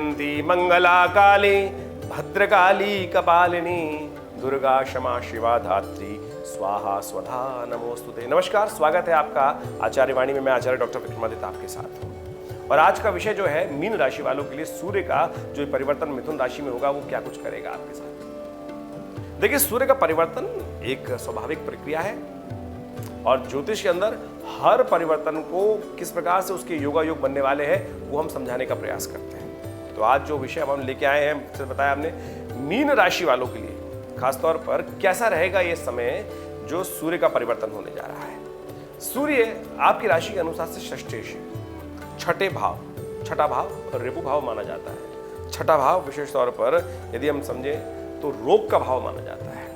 जयंती मंगला काली भद्रकाली कपालिनी दुर्गा क्षमा शिवा धात्री स्वाहा स्वधा नमोस्तुते। नमस्कार, स्वागत है आपका आचार्य वाणी में। मैं आचार्य डॉक्टर विक्रमादित्य आपके साथ हूँ और आज का विषय जो है मीन राशि वालों के लिए सूर्य का जो परिवर्तन मिथुन राशि में होगा वो क्या कुछ करेगा आपके साथ। देखिए, सूर्य का परिवर्तन एक स्वाभाविक प्रक्रिया है और ज्योतिष के अंदर हर परिवर्तन को किस प्रकार से उसके योगायोग बनने वाले हैं वो हम समझाने का प्रयास करते हैं। तो आज जो विषय हम लेके आए हैं, जैसे बताया हमने, मीन राशि वालों के लिए खासतौर पर कैसा रहेगा ये समय जो सूर्य का परिवर्तन होने जा रहा है। सूर्य आपकी राशि के अनुसार से षष्ठेश, छठा भाव रिपु भाव माना जाता है। छठा भाव विशेष तौर पर यदि हम समझे तो रोग का भाव माना जाता है,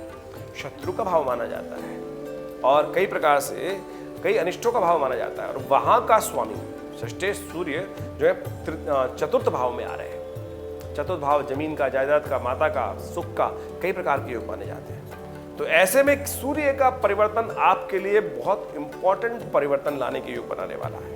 शत्रु का भाव माना जाता है और कई प्रकार से कई अनिष्टों का भाव माना जाता है। और वहां का स्वामी षष्ठेश सूर्य जो है चतुर्थ भाव में आ रहे हैं। चतुर्थ भाव जमीन का, जायदाद का, माता का, सुख का, कई प्रकार के योग माने जाते हैं। तो ऐसे में सूर्य का परिवर्तन आपके लिए बहुत इंपॉर्टेंट परिवर्तन लाने के योग बनाने वाला है।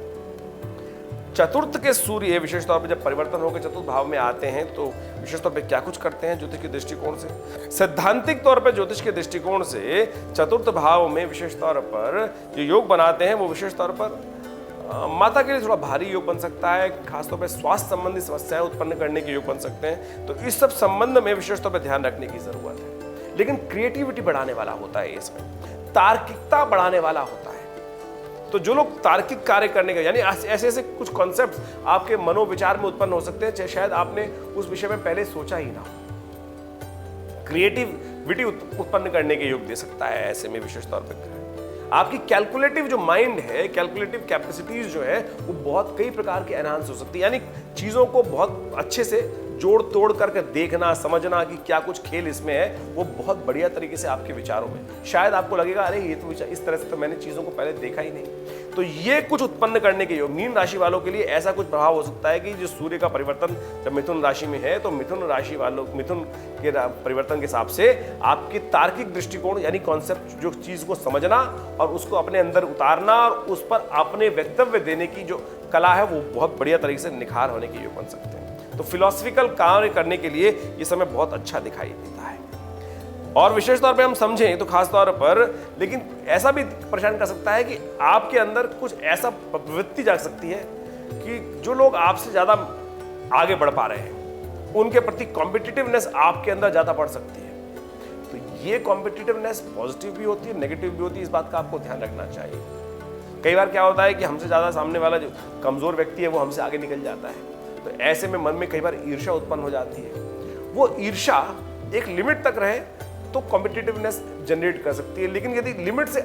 चतुर्थ के सूर्य विशेष तौर पर जब परिवर्तन होकर चतुर्थ भाव में आते हैं तो विशेष तौर पर क्या कुछ करते हैं ज्योतिष के दृष्टिकोण से। सैद्धांतिक तौर पर ज्योतिष के दृष्टिकोण से चतुर्थ भाव में विशेष तौर पर जो योग बनाते हैं वो विशेष तौर पर माता के लिए थोड़ा भारी योग बन सकता है। खासतौर पर स्वास्थ्य संबंधी समस्याएं उत्पन्न करने के योग बन सकते हैं। तो इस सब संबंध में विशेष तौर पर ध्यान रखने की जरूरत है। लेकिन क्रिएटिविटी बढ़ाने वाला होता है, इसमें तार्किकता बढ़ाने वाला होता है। तो जो लोग तार्किक कार्य करने का, यानी ऐसे ऐसे कुछ कॉन्सेप्ट्स आपके मनोविचार में उत्पन्न हो सकते हैं शायद आपने उस विषय में पहले सोचा ही ना हो। क्रिएटिविटी उत्पन्न करने के योग दे सकता है ऐसे में विशेष तौर पर। आपकी कैलकुलेटिव जो माइंड है, कैलकुलेटिव कैपेसिटीज जो है वो बहुत कई प्रकार के एनहांस हो सकती है। यानी चीजों को बहुत अच्छे से जोड़ तोड़ करके देखना, समझना कि क्या कुछ खेल इसमें है, वो बहुत बढ़िया तरीके से आपके विचारों में शायद आपको लगेगा अरे ये तो इस तरह से तो मैंने चीजों को पहले देखा ही नहीं। तो ये कुछ उत्पन्न करने के योग मीन राशि वालों के लिए ऐसा कुछ प्रभाव हो सकता है कि जो सूर्य का परिवर्तन जब मिथुन राशि में है तो मिथुन राशि वालों, मिथुन के परिवर्तन के हिसाब से आपकी तार्किक दृष्टिकोण यानी कॉन्सेप्ट, जो चीज को समझना और उसको अपने अंदर उतारना और उस पर अपने वक्तव्य देने की जो कला है वो बहुत बढ़िया तरीके से निखार होने के योग बन सकते हैं। तो फिलोसफिकल कार्य करने के लिए ये समय बहुत अच्छा दिखाई देता है। और विशेष तौर पे हम समझें तो खास तौर पर, लेकिन ऐसा भी परेशान कर सकता है कि आपके अंदर कुछ ऐसा प्रवृत्ति जाग सकती है कि जो लोग आपसे ज्यादा आगे बढ़ पा रहे हैं उनके प्रति कॉम्पिटिटिवनेस आपके अंदर ज्यादा बढ़ सकती है। तो ये कॉम्पिटिटिवनेस पॉजिटिव भी होती है, नेगेटिव भी होती है। इस बात का आपको ध्यान रखना चाहिए। कई बार क्या होता है कि हमसे ज्यादा सामने वाला जो कमजोर व्यक्ति है वो हमसे आगे निकल जाता है। तो ऐसे में मन में कई बार ईर्ष्या उत्पन्न हो जाती है। वो ईर्ष्या एक लिमिट तक रहे तो कॉम्पिटिटिवनेस जनरेट कर सकती है, लेकिन यदि लिमिट से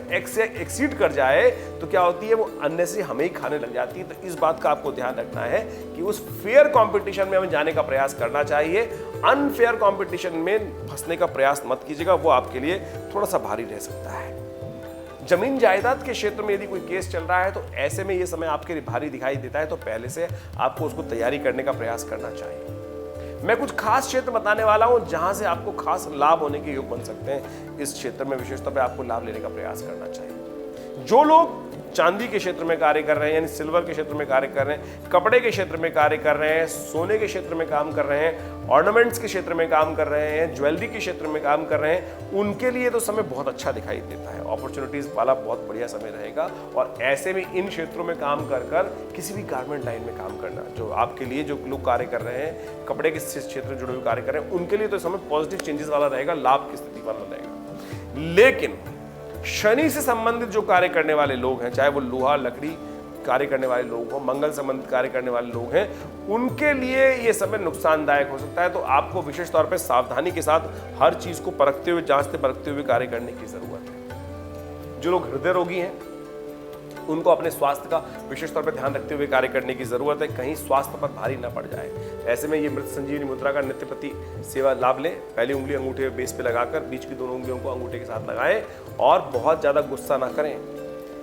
एक्सीड कर जाए तो क्या होती है, वो अन्य से हमें ही खाने लग जाती है। तो इस बात का आपको ध्यान रखना है कि उस फेयर कंपटीशन में हमें जाने का प्रयास करना चाहिए। अनफेयर कंपटीशन में फंसने का प्रयास मत कीजिएगा, वो आपके लिए थोड़ा सा भारी रह सकता है। जमीन जायदाद के क्षेत्र में यदि कोई केस चल रहा है तो ऐसे में ये समय आपके लिए भारी दिखाई देता है, तो पहले से आपको उसको तैयारी करने का प्रयास करना चाहिए। मैं कुछ खास क्षेत्र बताने वाला हूं जहां से आपको खास लाभ होने के योग बन सकते हैं। इस क्षेत्र में विशेष तौर पे आपको लाभ लेने का प्रयास करना चाहिए। जो लोग चांदी के क्षेत्र में कार्य कर रहे हैं, यानी सिल्वर के क्षेत्र में कार्य कर रहे हैं, कपड़े के क्षेत्र में कार्य कर रहे हैं, सोने के क्षेत्र में काम कर रहे हैं, ऑर्नामेंट्स के क्षेत्र में काम कर रहे हैं, ज्वेलरी के क्षेत्र में काम कर रहे हैं, उनके लिए तो समय बहुत अच्छा दिखाई देता है। अपॉर्चुनिटीज वाला बहुत बढ़िया समय रहेगा। और ऐसे में इन क्षेत्रों में काम कर कर किसी भी गारमेंट लाइन में काम करना, जो आपके लिए जो लोग कार्य कर रहे हैं, कपड़े के क्षेत्र में जुड़े हुए कार्य कर रहे हैं, उनके लिए तो समय पॉजिटिव चेंजेस वाला रहेगा, लाभ की स्थिति वाला रहेगा। लेकिन शनि से संबंधित जो कार्य करने वाले लोग हैं, चाहे वो लोहा लकड़ी कार्य करने वाले लोग हो, मंगल संबंधित कार्य करने वाले लोग हैं, उनके लिए ये समय नुकसानदायक हो सकता है। तो आपको विशेष तौर पे सावधानी के साथ हर चीज को परखते हुए, जांचते परखते हुए कार्य करने की जरूरत है। जो लोग हृदय रोगी हैं उनको अपने स्वास्थ्य का विशेष तौर पर ध्यान रखते हुए कार्य करने की जरूरत है, कहीं स्वास्थ्य पर भारी ना पड़ जाए। ऐसे में ये मृत संजीवनी मुद्रा का नित्य प्रति सेवा लाभ लें। पहली उंगली अंगूठे बेस पे लगाकर बीच की दोनों उंगलियों को अंगूठे के साथ लगाएं और बहुत ज्यादा गुस्सा ना करें।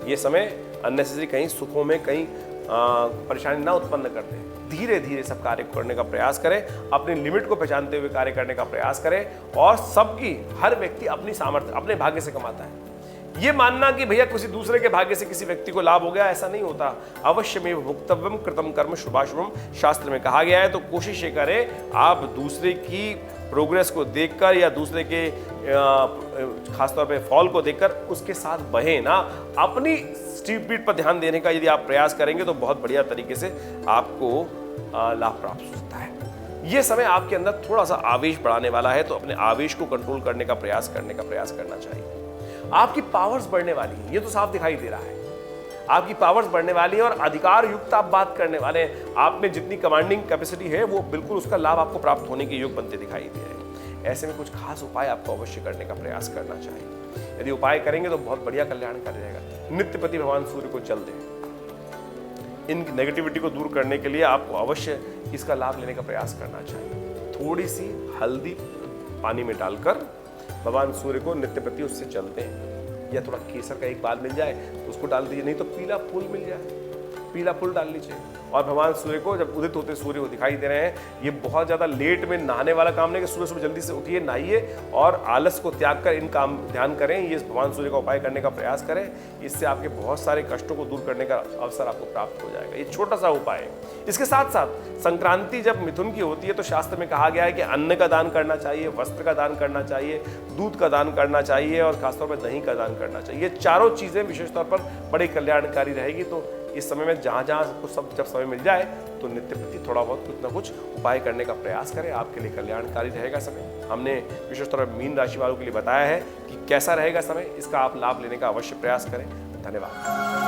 ये समय अननेसेसरी कहीं सुखों में कहीं परेशानी ना उत्पन्न कर दे। धीरे धीरे सब कार्य करने का प्रयास करें, अपनी लिमिट को पहचानते हुए कार्य करने का प्रयास करें। और सबकी, हर व्यक्ति अपनी सामर्थ्य, अपने भाग्य से कमाता है। ये मानना कि भैया किसी दूसरे के भाग्य से किसी व्यक्ति को लाभ हो गया, ऐसा नहीं होता। अवश्य में भुक्तव्यम कृतम कर्म शुभाशुभम शास्त्र में कहा गया है। तो कोशिश ये करें आप दूसरे की प्रोग्रेस को देखकर या दूसरे के खासतौर पे फॉल को देखकर उसके साथ बहें ना, अपनी स्पीड पर ध्यान देने का यदि आप प्रयास करेंगे तो बहुत बढ़िया तरीके से आपको लाभ प्राप्त हो सकता है। ये समय आपके अंदर थोड़ा सा आवेश बढ़ाने वाला है, तो अपने आवेश को कंट्रोल करने का प्रयास करना चाहिए। आपकी पावर्स बढ़ने वाली हैं, ये तो साफ दिखाई दे रहा है। आपकी पावर्स बढ़ने वाली है और अधिकार युक्त आप बात करने वाले हैं। आप में जितनी कमांडिंग कैपेसिटी है वो बिल्कुल उसका लाभ आपको प्राप्त होने के योग बनते दिखाई दे रहे हैं। ऐसे में कुछ खास उपाय आपको अवश्य करने का प्रयास करना चाहिए। यदि उपाय करेंगे तो बहुत बढ़िया कल्याणकारी रहेगा। नित्यपति भगवान सूर्य को जल दें। इन नेगेटिविटी को दूर करने के लिए आपको अवश्य इसका लाभ लेने का प्रयास करना चाहिए। थोड़ी सी हल्दी पानी में डालकर भगवान सूर्य को नित्यप्रति उससे जलते हैं, या थोड़ा केसर का एक बाल मिल जाए तो उसको डाल दीजिए, नहीं तो पीला फूल मिल जाए, पीला फूल डाल लीजिए। और भगवान सूर्य को जब उदित होते सूर्य को दिखाई दे रहे हैं, ये बहुत ज़्यादा लेट में नहाने वाला काम नहीं कि सुबह सुबह जल्दी से उठिए, नहाइए और आलस को त्याग कर इन काम ध्यान करें। ये भगवान सूर्य का उपाय करने का प्रयास करें। इससे आपके बहुत सारे कष्टों को दूर करने का अवसर आपको प्राप्त हो जाएगा। ये छोटा सा उपाय है। इसके साथ साथ संक्रांति जब मिथुन की होती है तो शास्त्र में कहा गया है कि अन्न का दान करना चाहिए, वस्त्र का दान करना चाहिए, दूध का दान करना चाहिए और खासतौर पर दही का दान करना चाहिए। ये चारों चीज़ें विशेष तौर पर बड़ी कल्याणकारी रहेगी। तो इस समय में जहाँ कुछ सब जब समय मिल जाए तो नित्य प्रति थोड़ा बहुत कुछ ना कुछ उपाय करने का प्रयास करें, आपके लिए कल्याणकारी रहेगा समय। हमने विशेष तौर पर मीन राशि वालों के लिए बताया है कि कैसा रहेगा समय, इसका आप लाभ लेने का अवश्य प्रयास करें। धन्यवाद।